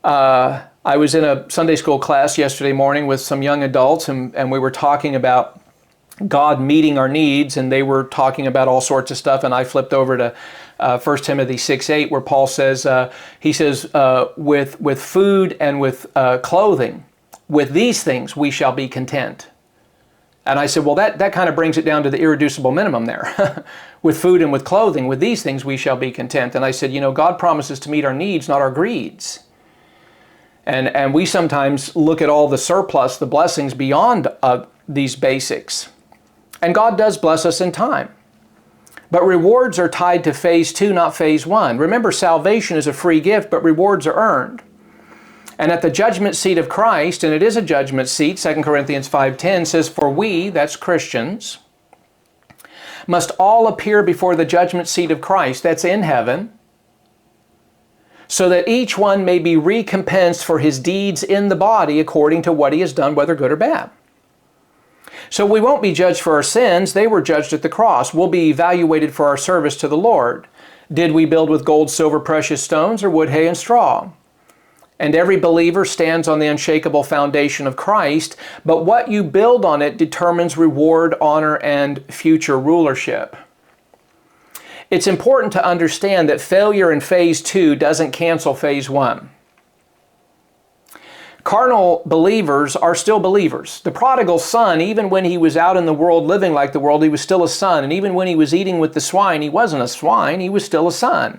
I was in a Sunday school class yesterday morning with some young adults, and we were talking about God meeting our needs, and they were talking about all sorts of stuff, and I flipped over to 1 Timothy 6:8, where Paul says, with food and with clothing, with these things we shall be content. And I said, well, that kind of brings it down to the irreducible minimum there. With food and with clothing, with these things we shall be content. And I said, God promises to meet our needs, not our greeds. And we sometimes look at all the surplus, the blessings beyond these basics. And God does bless us in time. But rewards are tied to phase 2, not phase 1. Remember, salvation is a free gift, but rewards are earned. And at the judgment seat of Christ, and it is a judgment seat, 2 Corinthians 5:10 says, for we, that's Christians, must all appear before the judgment seat of Christ, that's in heaven, so that each one may be recompensed for his deeds in the body according to what he has done, whether good or bad. So we won't be judged for our sins. They were judged at the cross. We'll be evaluated for our service to the Lord. Did we build with gold, silver, precious stones, or wood, hay, and straw? And every believer stands on the unshakable foundation of Christ, but what you build on it determines reward, honor, and future rulership. It's important to understand that failure in phase 2 doesn't cancel phase 1. Carnal believers are still believers. The prodigal son, even when he was out in the world living like the world, he was still a son. And even when he was eating with the swine, he wasn't a swine, he was still a son.